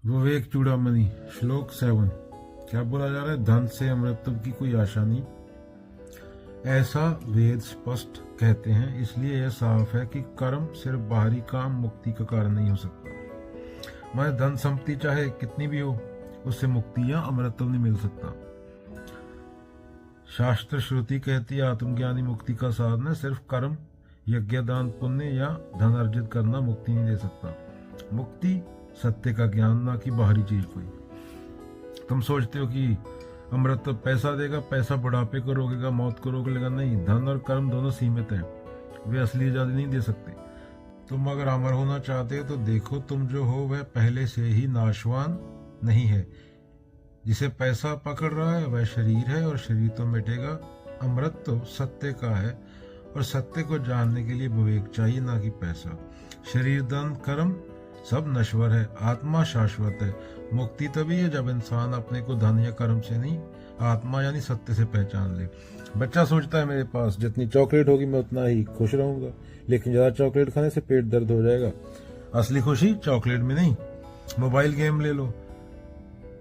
विवेक चूड़ामणि श्लोक 7। क्या बोला जा रहा है? धन से अमृतत्व की कोई आशा नहीं, ऐसा वेद स्पष्ट कहते हैं। इसलिए यह साफ है कि कर्म सिर्फ बाहरी काम मुक्ति का कारण नहीं हो सकता। मैं धन संपत्ति चाहे कितनी भी हो, उससे मुक्ति या अमृतत्व नहीं मिल सकता। शास्त्र श्रुति कहती है आत्मज्ञानी मुक्ति का साधन है। सिर्फ कर्म, यज्ञ, दान, पुण्य या धन अर्जित करना मुक्ति नहीं दे सकता। मुक्ति सत्य का ज्ञान, ना कि बाहरी चीज कोई। तुम सोचते हो कि अमृत पैसा देगा, पैसा बुढ़ापे को रोकेगा, मौत को रोक लेगा। नहीं, धन और कर्म दोनों सीमित हैं, वे असली आजादी नहीं दे सकते। तुम अगर अमर होना चाहते हो तो देखो, तुम जो हो वह पहले से ही नाशवान नहीं है। जिसे पैसा पकड़ रहा है वह शरीर है, और शरीर तो मिटेगा। अमृत तो सत्य का है, और सत्य को जानने के लिए विवेक चाहिए, ना कि पैसा। शरीर, धन, कर्म सब नश्वर है, आत्मा शाश्वत है। मुक्ति तभी है जब इंसान अपने को धन या कर्म से नहीं, आत्मा यानी सत्य से पहचान ले। बच्चा सोचता है मेरे पास जितनी चॉकलेट होगी मैं उतना ही खुश रहूंगा, लेकिन ज्यादा चॉकलेट खाने से पेट दर्द हो जाएगा। असली खुशी चॉकलेट में नहीं। मोबाइल गेम ले लो,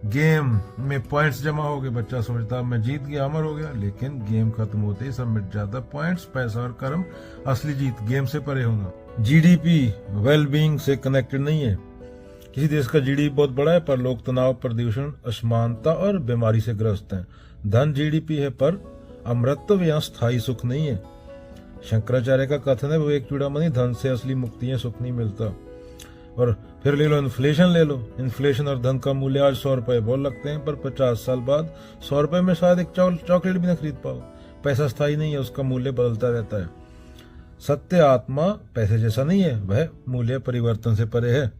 गेम में पॉइंट्स जमा हो गए, बच्चा सोचता मैं जीत गया, अमर हो गया, लेकिन गेम खत्म होते ही सब मिट जाता। पॉइंट्स, पैसा और कर्म, असली जीत गेम से परे होना। जीडीपी वेलबींग से कनेक्टेड नहीं है। किसी देश का जीडीपी बहुत बड़ा है पर लोग तनाव, प्रदूषण, असमानता और बीमारी से ग्रस्त हैं। धन जीडीपी है पर अमृतत्व या स्थायी सुख नहीं है। शंकराचार्य का कथन है, विवेक चूड़ामणि, धन से असली मुक्ति या सुख नहीं मिलता। और फिर ले लो इन्फ्लेशन, ले लो इन्फ्लेशन और धन का मूल्य आज 100 रुपए बोल लगते हैं, पर 50 साल बाद 100 रुपए में शायद एक चॉकलेट भी ना खरीद पाओ। पैसा स्थायी नहीं है, उसका मूल्य बदलता रहता है। सत्य आत्मा पैसे जैसा नहीं है, वह मूल्य परिवर्तन से परे है।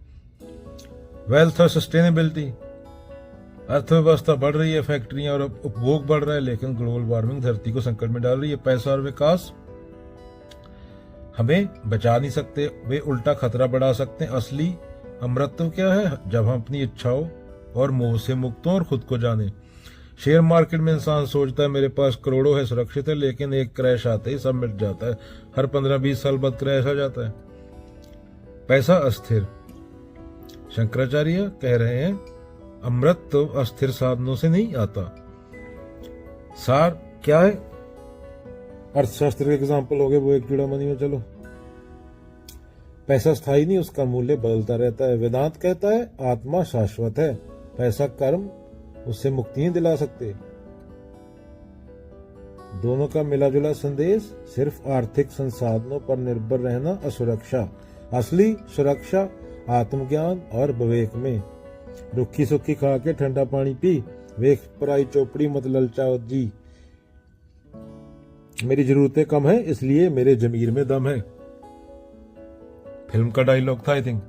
वेल्थ और सस्टेनेबिलिटी, अर्थव्यवस्था बढ़ रही है, फैक्ट्रियां और उपभोग बढ़ रहा है, लेकिन ग्लोबल वार्मिंग धरती को संकट में डाल रही है। पैसा और विकास हमें बचा नहीं सकते, वे उल्टा खतरा बढ़ा सकते हैं। असली अमृतत्व क्या है? जब हम अपनी इच्छाओं और मोह से मुक्त हों और खुद को जाने। शेयर मार्केट में इंसान सोचता है मेरे पास करोड़ों है, सुरक्षित है, लेकिन एक क्रैश आते ही सब मिट जाता है। हर 15-20 साल बाद क्रैश आ जाता है। पैसा अस्थिर। शंकराचार्य कह रहे हैं अमृत तो अस्थिर साधनों से नहीं आता। सार क्या है? अर्थशास्त्र के एग्जाम्पल हो गए वो एक चूड़ामणि में। चलो, पैसा स्थायी नहीं, उसका मूल्य बदलता रहता है। वेदांत कहता है आत्मा शाश्वत है, पैसा, कर्म उससे मुक्ति नहीं दिला सकते। दोनों का मिला जुला संदेश, सिर्फ आर्थिक संसाधनों पर निर्भर रहना असुरक्षा। असली सुरक्षा आत्मज्ञान और विवेक में। रुखी सुखी खा के ठंडा पानी पी, वेख पराई चौपड़ी मत ललचाओ जी। मेरी जरूरतें कम है, इसलिए मेरे जमीर में दम है। फिल्म का डायलॉग था आई थिंक।